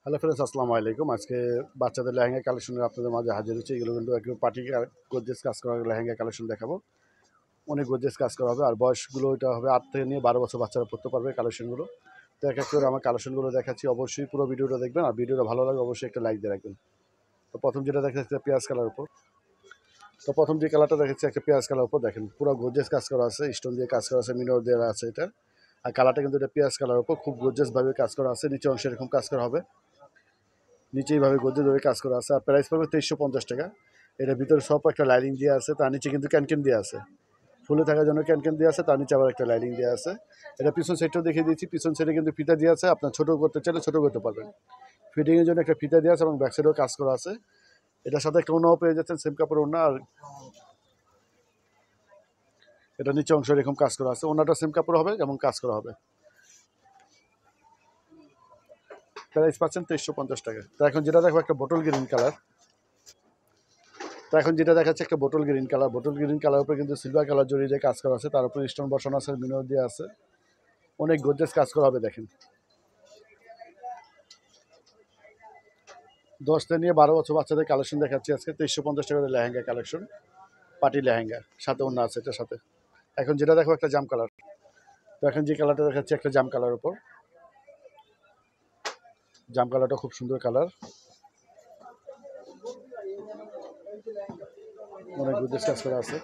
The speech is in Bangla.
হ্যালো ফ্রেন্ডস, আসসালামু আলাইকুম। আজকে বাচ্চাদের লেহেঙ্গা কালেকশনের আপনাদের মাঝে হাজির হচ্ছে। এগুলো কিন্তু একদম পার্টি গর্জিয়াস কাজ করা লেহেঙ্গা কালেকশন দেখাবো। অনেক গর্জিয়াস কাজ করা হবে, আর বয়সগুলো এটা হবে 8 থেকে নিয়ে 12 বছর বাচ্চারা পড়তে পারবে কালেকশনগুলো। তো এক এক করে আমার কালেকশনগুলো দেখাচ্ছি, অবশ্যই পুরো ভিডিওটা দেখবেন, আর ভিডিওটা ভালো লাগে অবশ্যই একটা লাইক দিয়ে রাখবেন। তো প্রথম যেটা দেখাচ্ছি পেঁয়াজ কালার উপর। তো প্রথম যে কালারটা দেখাচ্ছি একটা পেঁয়াজ কালার উপর, দেখেন পুরো গর্জিয়াস কাজ করা আছে, স্টোন দিয়ে কাজ করা আছে, মিনর দেওয়া আছে এটা। আর কালারটা কিন্তু এটা পেঁয়াজ কালার উপর খুব গর্জিয়াসভাবে কাজ করা আছে, নিচে অংশে এরকম কাজ করা হবে, নিচে এইভাবে গদ্যে কাজ করা আছে। আর প্রাইস পড়বে 2350 টাকা। এটার ভিতরে সব একটা লাইনিং দিয়ে আছে, তার নিচে কিন্তু ক্যানকেন দিয়ে আছে, ফুলে থাকার জন্য ক্যানকেন দিয়ে আছে, তার নিচে আবার একটা লাইনিং দিয়ে আছে। এটা পিছন সাইডটাও দেখিয়ে দিয়েছি, পিছন সাইডে কিন্তু ফিতা দিয়ে আছে, আপনার ছোটো করতে চাইলে ছোটো করতে পারবেন। ফিটিংয়ের জন্য একটা ফিতা দিয়ে আছে এবং ব্যাক সাইডেও কাজ করা আছে। এটার সাথে একটা ওড়নাও পেয়ে যাচ্ছেন, সেম কাপড় ওড়না। আর এটা নিচে অংশ এরকম কাজ করা আছে, ওড়নাটা সেম কাপড় হবে এবং কাজ করা হবে। প্রাইস পাচ্ছেন 2350 টাকা। তো এখন যেটা দেখো একটা বোটল গ্রিন কালার। তো এখন যেটা দেখাচ্ছে একটা bottle green colour. Bottle green colour উপরে কিন্তু সিলভার কালার জড়ি দিয়ে কাজ করা আছে, তার উপরে স্টোন বসানো আছে, মিনর দিয়ে আছে, অনেক গর্জিয়াস কাজ করা হবে। দেখেন 10 থেকে নিয়ে 12 বছর বাচ্চাদের কালেকশন দেখাচ্ছি আজকে। 2350 টাকার লেহেঙ্গা কালেকশন, পার্টি লেহেঙ্গা, সাথে অন্য আছে এটার সাথে। এখন যেটা দেখো একটা জাম কালার। তো এখন যে কালারটা দেখাচ্ছি একটা জাম কালার উপর। জাম কালারটা খুব সুন্দর কালার, অনেক গর্জিয়াস কাজ করা আছে।